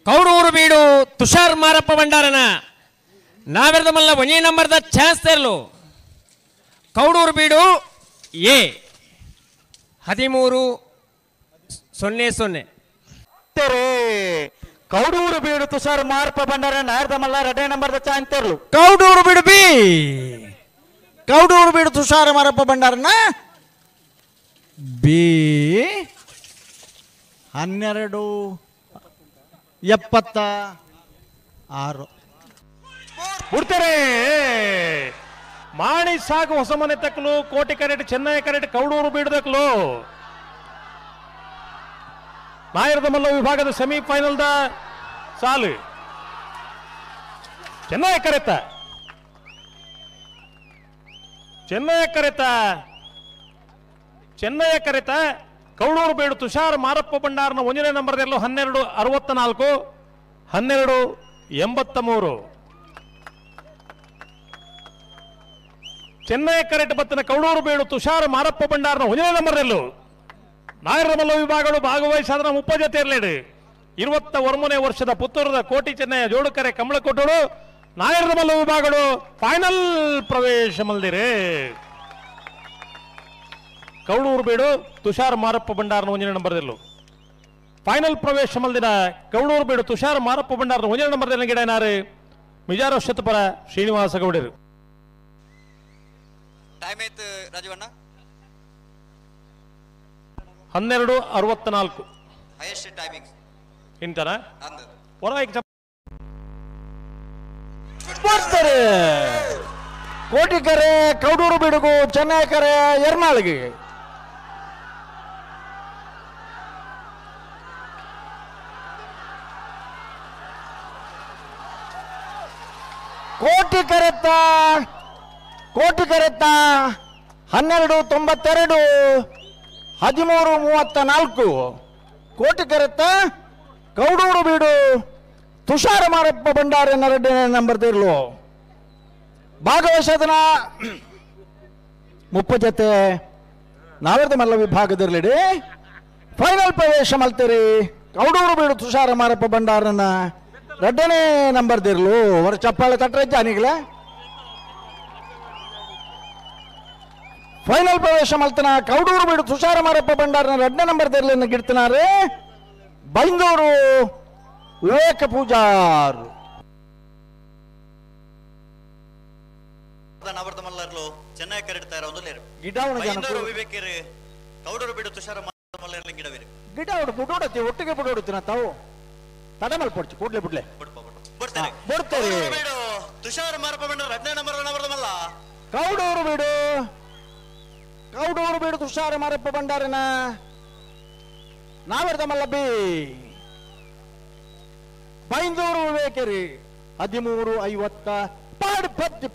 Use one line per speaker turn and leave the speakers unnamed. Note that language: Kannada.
ಕೌಡೂರು ಬೀಡು ತುಷಾರ್ ಮಾರಪ್ಪ ಭಂಡಾರನ ನಾವೆರದ ಮಲ್ಲ ಒಂದೇ ನಂಬರ್ದ ಚಾನ್ಸ್ ತೆರಲು ಕೌಡೂರು ಬೀಡು ಎ 13-0-0
ಕೌಡೂರು ಬೀಡು ತುಷಾರ್ ಮಾರಪ್ಪ ಭಂಡಾರ ನಾಯರದ ಮಲ್ಲ 2ನೇ ನಂಬರ್ದ ಚಾನ್ಸ್ ತೆರಲು
ಕೌಡೂರು ಬೀಡು ಬಿ ಕೌಡೂರು ಬೀಡು ತುಷಾರ ಮಾರಪ್ಪ ಭಂಡಾರನ ಬಿ 12-76
ಬಿಡ್ತಾರೆ ಮಾಣಿ ಸಾಗು ಹೊಸ ಮನೆ ತಕ್ಕಲು ಕೋಟಿ ಕರೆಟ್ ಚೆನ್ನೈ ಕರೆಟ್ ಕೌಡೂರು ಬೀಡದಕ್ಕಲು ನಾಯರದ ಮಲ್ಲ ವಿಭಾಗದ ಸೆಮಿಫೈನಲ್ದ ಸಾಲು ಚೆನ್ನೈ ಕರೆತ ಕೌಡೂರು ಬೀಡು ತುಷಾರ್ ಮಾರಪ್ಪ ಭಂಡಾರನ 1ನೇ ನಂಬರ್ದಲ್ಲೂ 12-64 12-83 ಚೆನ್ನೈ ಕರೆಟ್ ಬತ್ತನ ಕೌಡೂರು ಬೀಡು ತುಷಾರ್ ಮಾರಪ್ಪ ಭಂಡಾರನ 1ನೇ ನಂಬರ್ದಲ್ಲೂ ನಾಯರದ ಮಲ್ಲ ವಿಭಾಗಗಳು ಭಾಗವಹಿಸಾದ್ರ 30 ಜೊತೆ ಇರಲೇಡು 21 ವರ್ಷದ ಪುತ್ತೂರದ ಕೋಟಿ ಚೆನ್ನೈಯ ಜೋಡುಕರೆ ಕಮಲಕೋಟೋಡು ನಾಯರದ ಮಲ್ಲ ವಿಭಾಗಗಳು ಫೈನಲ್ ಪ್ರವೇಶ ಮಲ್ದಿರೆ ಕೌಡೂರು ಬೀಡು ತುಷಾರ್ ಮಾರಪ್ಪ ಭಂಡಾರನ 1ನೇ ನಂಬರ್ದಲ್ಲೂ ಫೈನಲ್ ಪ್ರವೇಶ ಮಲ್ದಿನ ಕೌಡೂರು ಬೀಡು ತುಷಾರ್ ಮಾರಪ್ಪ ಭಂಡಾರನ 1ನೇ ನಂಬರ್ದಲ್ಲಿ ಗಿಡನಾರು ಮಿಜಾರ ಶತಪರ ಶ್ರೀನಿವಾಸ ಗೌಡರು
ಟೈಮ್ ಐತ್ ರಾಜವಣ್ಣ
12:64
ಹೈಯೆಸ್ಟ್ ಟೈಮಿಂಗ್
ಇಂತನ
ಅಂದ
ಹೊರ
ಬರ್ತಾರೆ ಕೋಟಿಕೆರೆ ಕೌಡೂರು ಬೀಡುಗು ಚೆನ್ನೈ ಕೆರೆ ಎರ್ಮಾಳಿಗೆ ಕೋಟಿಕೆರೆತ್ತ 12-92 13-34 ಕೋಟಿಕೆರೆತ್ತ ಕೌಡೂರು ಬೀಡು ತುಷಾರ ಮಾರಪ್ಪ ಭಂಡಾರನ 2ನೇ ನಂಬರ್ದಿರ್ಲು ಭಾಗವಹಿಸೋದನ್ನ 30 ಜೊತೆ ನಾವೆರದ ಮಲ್ಲ ವಿಭಾಗದಿರ್ಲಿಡಿ ಫೈನಲ್ ಪ್ರವೇಶ ಮಲ್ತೀರಿ ಕೌಡೂರು ಬೀಡು ತುಷಾರ ಮಾರಪ್ಪ ಭಂಡಾರನ 2ನೇ ನಂಬರ್ದಿರ್ಲು ಅವರ ಚಪ್ಪಾಳೆ ತಟ್ರೆ ಜಾನಿಗ್ಲೆ ಫೈನಲ್ ಪ್ರವೇಶ ಮಲ್ತನ ಕೌಡೂರು ಬೀಡು ತುಷಾರ ಮಾರಪ್ಪ ಭಂಡಾರನ 2ನೇ ನಂಬರ್ದಿರ್ಲಿನ ಗಿಡ್ತನಾರೆ ಬೈಂದೂರು ವಿವೇಕ ಪೂಜಾರ್
ನವರದ ಮಲ್ಲರ್ಲು ಚೆನ್ನೈ ಕರೆಡ್ತಾ ಇರೋ ಒಂದು ಲೇರು
ಗಿಡಾವಣ
ಬೈಂದೂರು ವಿವೇಕರು ಕೌಡೂರು ಬೀಡು ತುಷಾರ ಮಲ್ಲರ್ಲಿ ಗಿಡವಿರು
ಗಿಡ ಬಿಡೋಡತಿ ಒಟ್ಟಿಗೆ ಬಿಡೋಡುತ್ತಿನ ತಾವು ತಡಮಲ್ ಪಡ್ಚು ಕೂಡ್ಲೆ ಬಿಡ್ಲೆ
ಬಿಡ್ತಾರೆ ಬೀಡು ತುಷಾರ ಮಾರಪ್ಪ ಭಂಡಾರ 2ನೇ ನವರದ ಮಲ್ಲ
ಕೌಡೂರು ಬೀಡು ತುಷಾರ ಮಾರಪ್ಪ ಭಂಡಾರನ ನಾವೆರದ ಮಲ್ಲ ಬಿ ಬೈಂದೂರು ವಿವೇಕರಿ 13:50 ಪಾಡ್ ಪತ್ತಿ